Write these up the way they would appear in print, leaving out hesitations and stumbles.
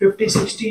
50-60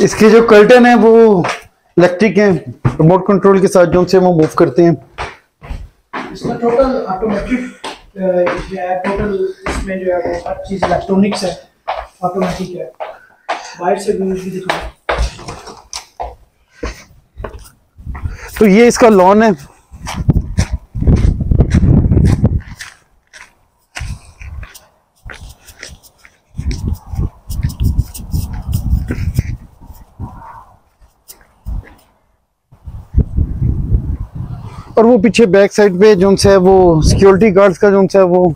इसके जो कर्टन है वो इलेक्ट्रिक है, रिमोट कंट्रोल के साथ जो से वो मूव करते हैं। इसका टोटल ऑटोमेटिक जो है, टोटल इसमें जो है वो हर चीज इलेक्ट्रॉनिक्स है, ऑटोमेटिक है। बाहर से व्यूज भी दिखाओ। तो ये इसका लॉन है। और वो पीछे बैक साइड पे जो है वो सिक्योरिटी गार्ड्स का जो है वो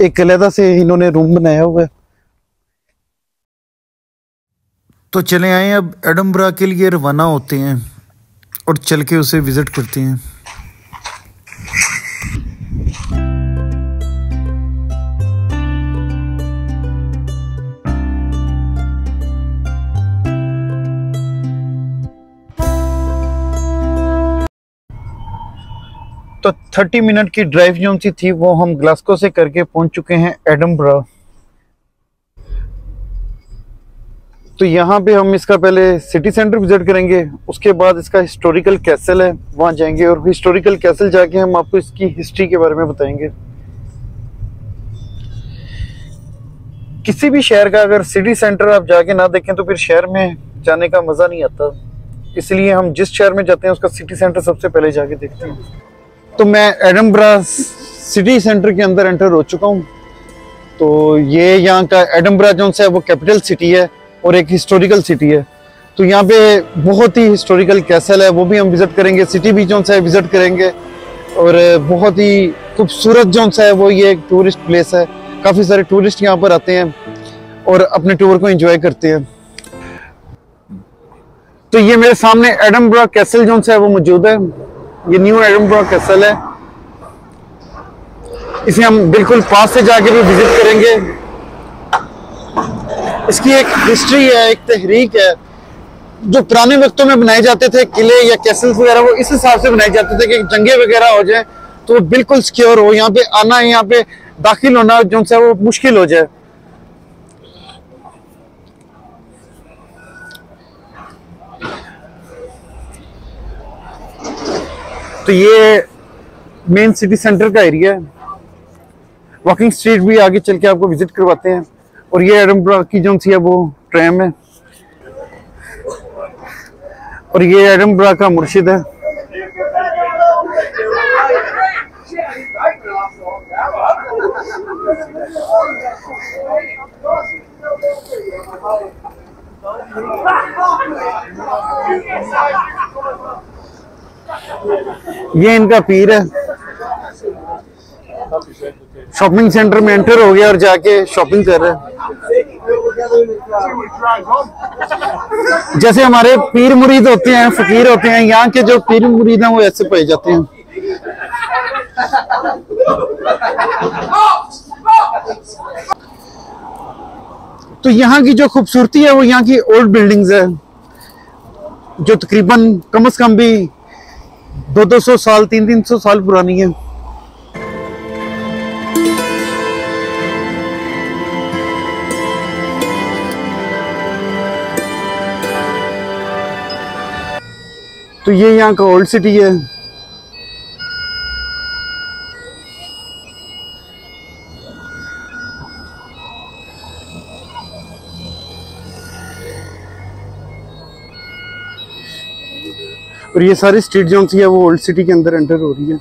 एक अलग से इन्होंने रूम बनाया हुआ है। तो चले आए अब एडनबरा के लिए रवाना होते हैं और चल के उसे विजिट करते हैं। तो 30 मिनट की ड्राइव जो सी थी वो हम ग्लासगो से करके पहुंच चुके हैं एडनबरा। तो यहाँ पे हम इसका पहले सिटी सेंटर विजिट करेंगे, उसके बाद इसका हिस्टोरिकल कैसल है वहाँ जाएंगे और हिस्टोरिकल कैसल जाके हम आपको इसकी हिस्ट्री के बारे में बताएंगे। किसी भी शहर का अगर सिटी सेंटर आप जाके ना देखें तो फिर शहर में जाने का मज़ा नहीं आता, इसलिए हम जिस शहर में जाते हैं उसका सिटी सेंटर सबसे पहले जाके देखते हैं। तो मैं एडनबरा सिटी सेंटर के अंदर एंटर हो चुका हूँ। तो ये यहाँ का एडनबरा जो है वो कैपिटल सिटी है और एक हिस्टोरिकल सिटी है। तो यहाँ पे बहुत ही हिस्टोरिकल कैसल है, वो भी हम विजिट करेंगे। सिटी भी जो है विजिट करेंगे और बहुत ही खूबसूरत जो है वो ये एक टूरिस्ट प्लेस है। काफ़ी सारे टूरिस्ट यहाँ पर आते हैं और अपने टूर को एंजॉय करते हैं। तो ये मेरे सामने एडनबरा कैसल जो है वो मौजूद है। ये न्यू एडनबरा कैसल है, इसे हम बिल्कुल पास से जाके भी विजिट करेंगे। इसकी एक हिस्ट्री है, एक तहरीक है। जो पुराने वक्तों में बनाए जाते थे किले या कैसल्स वगैरह, वो इस हिसाब से बनाए जाते थे कि जंगे वगैरह हो जाए तो वो बिल्कुल सिक्योर हो, यहाँ पे आना, यहाँ पे दाखिल होना जो है वो मुश्किल हो जाए। तो ये मेन सिटी सेंटर का एरिया है। वॉकिंग स्ट्रीट भी आगे चल के आपको विजिट करवाते हैं। और ये एडनबरा की जो सी है वो ट्रैम है और ये एडनबरा का मुर्शिद है। ये इनका पीर है। शॉपिंग सेंटर में एंटर हो गया और जाके शॉपिंग कर रहे हैं। जैसे हमारे पीर मुरीद होते हैं, फकीर होते हैं, यहाँ के जो पीर मुरीद हैं वो ऐसे पाए जाते हैं। तो यहाँ की जो खूबसूरती है वो यहाँ की ओल्ड बिल्डिंग्स है जो तकरीबन कम से कम भी 200-200 साल, 300-300 साल पुरानी है। तो ये यहाँ का ओल्ड सिटी है। और ये सारी स्ट्रीट जो सी है वो ओल्ड सिटी के अंदर एंटर हो रही है।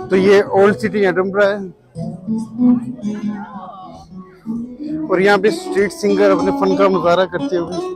तो ये ओल्ड सिटी एडनबरा है और यहाँ पे स्ट्रीट सिंगर अपने फन का मुजाहरा करते हुए।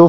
2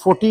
40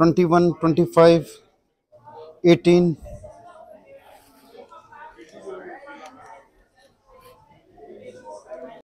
21, 25, 18